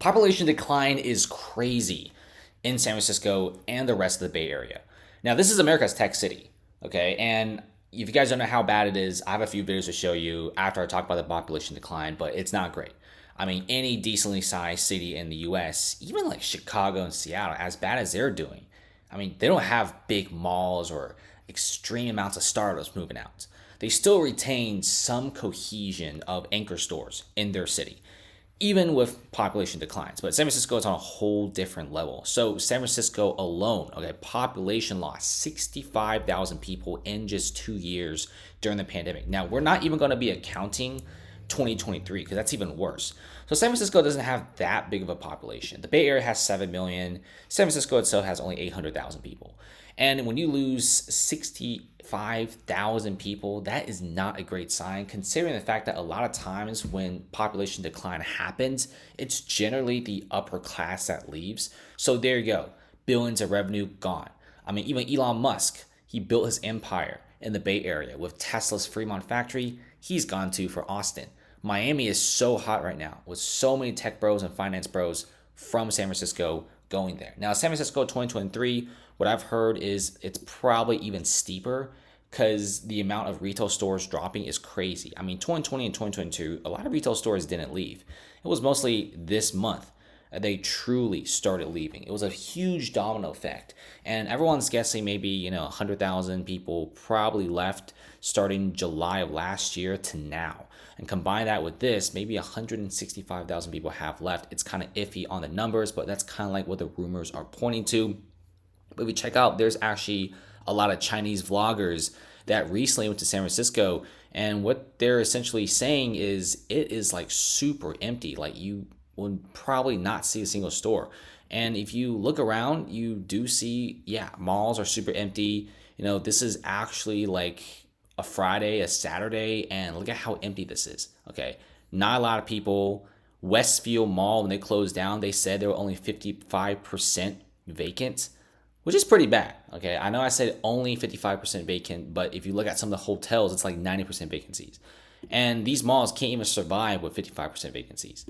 Population decline is crazy in San Francisco and the rest of the Bay Area. Now, this is America's tech city, okay? And if you guys don't know how bad it is, I have a few videos to show you after I talk about the population decline, but it's not great. I mean, any decently sized city in the US, even like Chicago and Seattle, as bad as they're doing, I mean, they don't have big malls or extreme amounts of startups moving out. They still retain some cohesion of anchor stores in their city, even with population declines. But San Francisco is on a whole different level. So San Francisco alone, okay, population loss, 65,000 people in just 2 years during the pandemic. Now, we're not even going to be accounting 2023 because that's even worse. So San Francisco doesn't have that big of a population. The Bay Area has 7 million. San Francisco itself has only 800,000 people. And when you lose 65,000 people, that is not a great sign, considering the fact that a lot of times when population decline happens, it's generally the upper class that leaves. So there you go. Billions of revenue gone. I mean, even Elon Musk, he built his empire in the Bay Area with Tesla's Fremont factory. He's gone to for Austin. Miami is so hot right now with so many tech bros and finance bros from San Francisco going there. Now, San Francisco 2023, what I've heard is it's probably even steeper because the amount of retail stores dropping is crazy. I mean, 2020 and 2022, a lot of retail stores didn't leave. It was mostly this month they truly started leaving. It was a huge domino effect. And everyone's guessing maybe, 100,000 people probably left starting July of last year to now. And combine that with this, maybe 165,000 people have left. It's kind of iffy on the numbers, but that's kind of like what the rumors are pointing to. But if you check out, there's actually a lot of Chinese vloggers that recently went to San Francisco. And what they're essentially saying is it is like super empty. Like you will probably not see a single store. And if you look around, you do see, malls are super empty. This is actually like a Friday, a Saturday, and look at how empty this is. Okay. Not a lot of people. Westfield Mall, when they closed down, they said they were only 55% vacant, which is pretty bad. Okay. I know I said only 55% vacant, but if you look at some of the hotels, it's like 90% vacancies. And these malls can't even survive with 55% vacancies.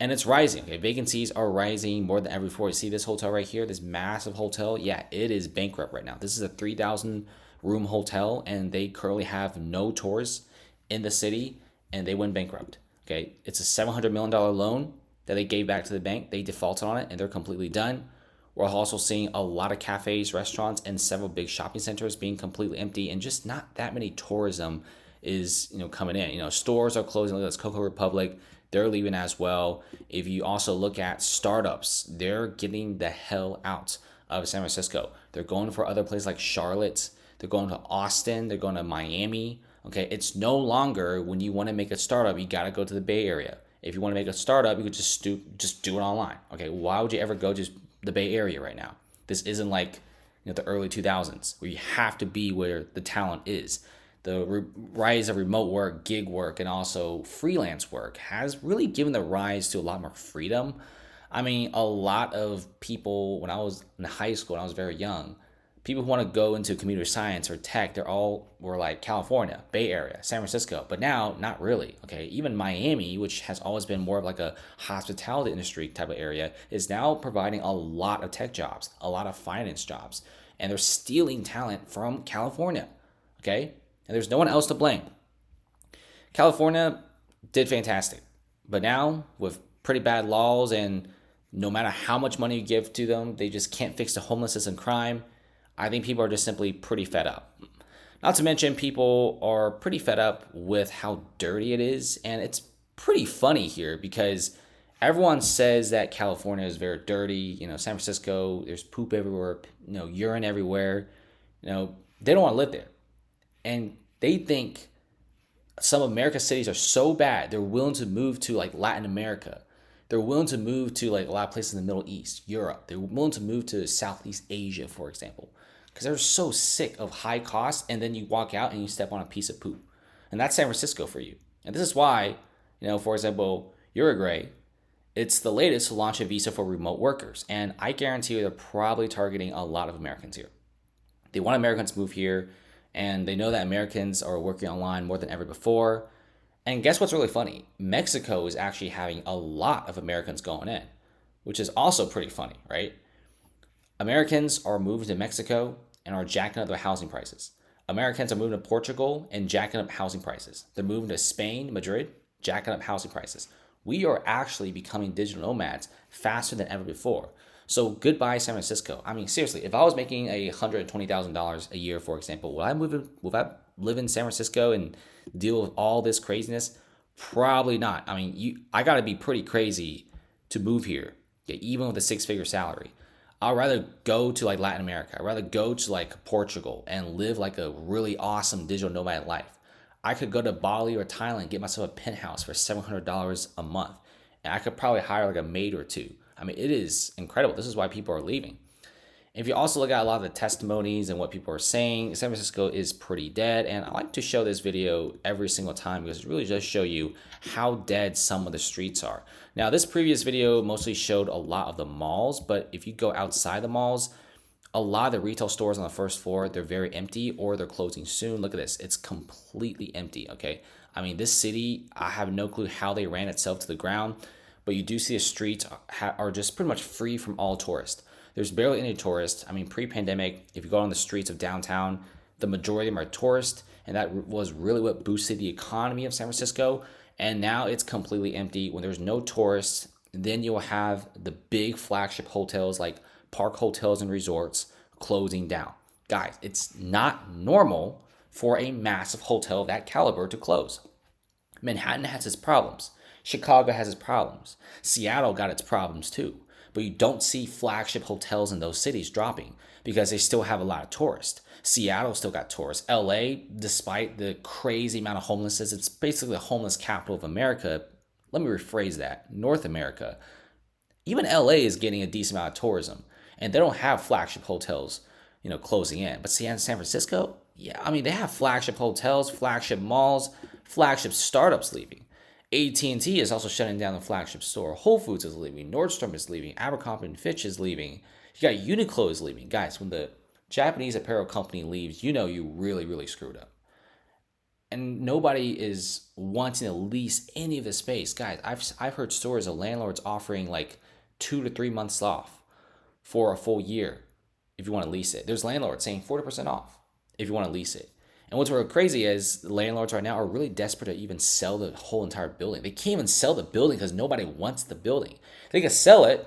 And it's rising. Okay, vacancies are rising more than ever before. You see this hotel right here, this massive hotel. Yeah, it is bankrupt right now. This is a 3,000 room hotel, and they currently have no tours in the city, and they went bankrupt. Okay, it's a $700 million loan that they gave back to the bank. They defaulted on it, and they're completely done. We're also seeing a lot of cafes, restaurants, and several big shopping centers being completely empty, and just not that many tourism is coming in. Stores are closing. Look at this, Coco Republic. They're leaving as well. If you also look at startups, they're getting the hell out of San Francisco. They're going for other places like Charlotte. They're going to Austin. They're going to Miami. Okay, it's no longer when you want to make a startup, you got to go to the Bay Area. If you want to make a startup, you could just do it online. Okay, why would you ever go to the Bay Area right now? This isn't like the early 2000s where you have to be where the talent is. The rise of remote work, gig work, and also freelance work has really given the rise to a lot more freedom. I mean, a lot of people, when I was in high school, when I was very young, people who want to go into computer science or tech, were like California, Bay Area, San Francisco. But now, not really. Okay, even Miami, which has always been more of like a hospitality industry type of area, is now providing a lot of tech jobs, a lot of finance jobs, and they're stealing talent from California. Okay. And there's no one else to blame. California did fantastic. But now, with pretty bad laws and no matter how much money you give to them, they just can't fix the homelessness and crime. I think people are just simply pretty fed up. Not to mention, people are pretty fed up with how dirty it is. And it's pretty funny here because everyone says that California is very dirty. San Francisco, there's poop everywhere, urine everywhere. They don't want to live there. And they think some American cities are so bad, they're willing to move to like Latin America. They're willing to move to like a lot of places in the Middle East, Europe. They're willing to move to Southeast Asia, for example, because they're so sick of high costs. And then you walk out and you step on a piece of poop. And that's San Francisco for you. And this is why, for example, Uruguay, it's the latest to launch a visa for remote workers. And I guarantee you they're probably targeting a lot of Americans here. They want Americans to move here. And they know that Americans are working online more than ever before. And guess what's really funny? Mexico is actually having a lot of Americans going in, which is also pretty funny, right? Americans are moving to Mexico and are jacking up their housing prices. Americans are moving to Portugal and jacking up housing prices. They're moving to Spain, Madrid, jacking up housing prices. We are actually becoming digital nomads faster than ever before. So goodbye, San Francisco. I mean, seriously, if I was making $120,000 a year, for example, would I live in San Francisco and deal with all this craziness? Probably not. I mean, I got to be pretty crazy to move here, okay, even with a six-figure salary. I'd rather go to like Latin America. I'd rather go to like Portugal and live like a really awesome digital nomad life. I could go to Bali or Thailand, get myself a penthouse for $700 a month. And I could probably hire like a maid or two. I mean, it is incredible. This is why people are leaving. If you also look at a lot of the testimonies and what people are saying, San Francisco is pretty dead. And I like to show this video every single time because it really does show you how dead some of the streets are. Now, this previous video mostly showed a lot of the malls, but if you go outside the malls, a lot of the retail stores on the first floor, they're very empty or they're closing soon. Look at this. It's completely empty, okay? I mean, this city, I have no clue how they ran itself to the ground, but you do see the streets are just pretty much free from all tourists. There's barely any tourists. I mean, pre-pandemic, if you go on the streets of downtown, the majority of them are tourists, and that was really what boosted the economy of San Francisco. And now it's completely empty. When there's no tourists, then you'll have the big flagship hotels like Park Hotels and Resorts closing down. Guys, it's not normal for a massive hotel of that caliber to close. Manhattan has its problems. Chicago has its problems. Seattle got its problems too. But you don't see flagship hotels in those cities dropping because they still have a lot of tourists. Seattle still got tourists. LA, despite the crazy amount of homelessness, it's basically the homeless capital of America. Let me rephrase that. North America. Even LA is getting a decent amount of tourism. And they don't have flagship hotels, closing in. But San Francisco, yeah, I mean, they have flagship hotels, flagship malls, flagship startups leaving. AT&T is also shutting down the flagship store. Whole Foods is leaving. Nordstrom is leaving. Abercrombie and Fitch is leaving. You got Uniqlo is leaving. Guys, when the Japanese apparel company leaves, you really, really screwed up. And nobody is wanting to lease any of the space. Guys, I've heard stories of landlords offering like 2 to 3 months off for a full year if you want to lease it. There's landlords saying 40% off if you want to lease it. And what's really crazy is the landlords right now are really desperate to even sell the whole entire building. They can't even sell the building because nobody wants the building. They can sell it,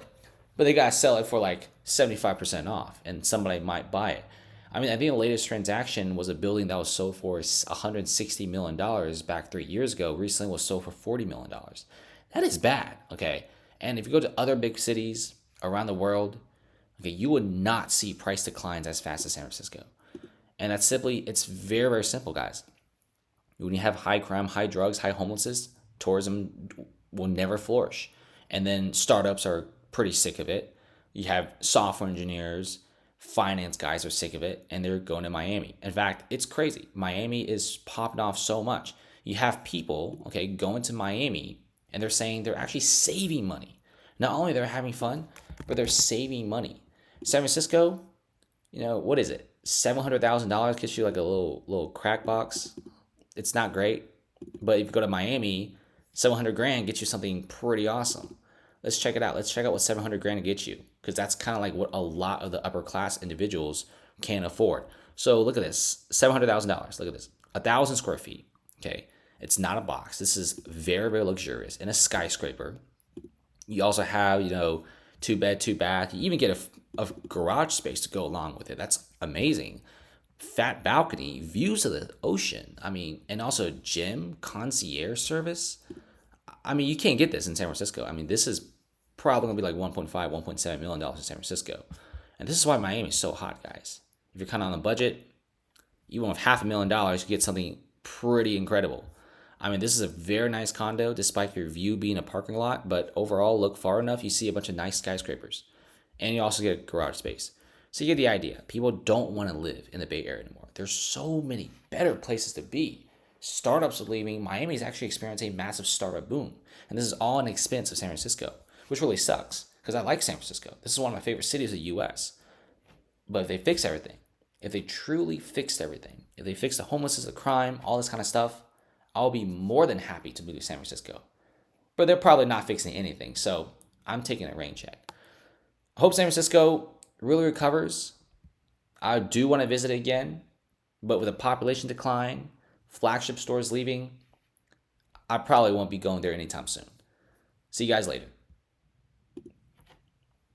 but they got to sell it for like 75% off and somebody might buy it. I mean, I think the latest transaction was a building that was sold for $160 million back 3 years ago. Recently was sold for $40 million. That is bad, okay? And if you go to other big cities around the world, okay, you would not see price declines as fast as San Francisco. And it's very, very simple, guys. When you have high crime, high drugs, high homelessness, tourism will never flourish. And then startups are pretty sick of it. You have software engineers, finance guys are sick of it, and they're going to Miami. In fact, it's crazy. Miami is popping off so much. You have people, okay, going to Miami, and they're saying they're actually saving money. Not only they're having fun, but they're saving money. San Francisco, what is it? $700,000 gets you like a little crack box. It's not great, but if you go to Miami, 700 grand gets you something pretty awesome. Let's check it out. Let's check out what 700 grand gets you, because that's kind of like what a lot of the upper class individuals can afford. So look at this, $700,000. Look at this, 1,000 square feet. Okay, it's not a box. This is very, very luxurious in a skyscraper. You also have, 2 bed, 2 bath. You even get a garage space to go along with it. That's amazing. Fat balcony, views of the ocean. I mean, and also gym, concierge service. I mean, you can't get this in San Francisco. I mean, this is probably gonna be like $1.5, $1.7 million in San Francisco. And this is why Miami is so hot, guys. If you're kind of on a budget, even with $500,000, you get something pretty incredible. I mean, this is a very nice condo, despite your view being a parking lot. But overall, look far enough, you see a bunch of nice skyscrapers. And you also get a garage space. So you get the idea. People don't want to live in the Bay Area anymore. There's so many better places to be. Startups are leaving. Miami is actually experiencing a massive startup boom. And this is all at the expense of San Francisco, which really sucks because I like San Francisco. This is one of my favorite cities of the U.S. But if they fix everything, if they truly fixed everything, if they fix the homelessness, the crime, all this kind of stuff, I'll be more than happy to move to San Francisco. But they're probably not fixing anything, so I'm taking a rain check. I hope San Francisco really recovers. I do want to visit it again, but with a population decline, flagship stores leaving, I probably won't be going there anytime soon. See you guys later.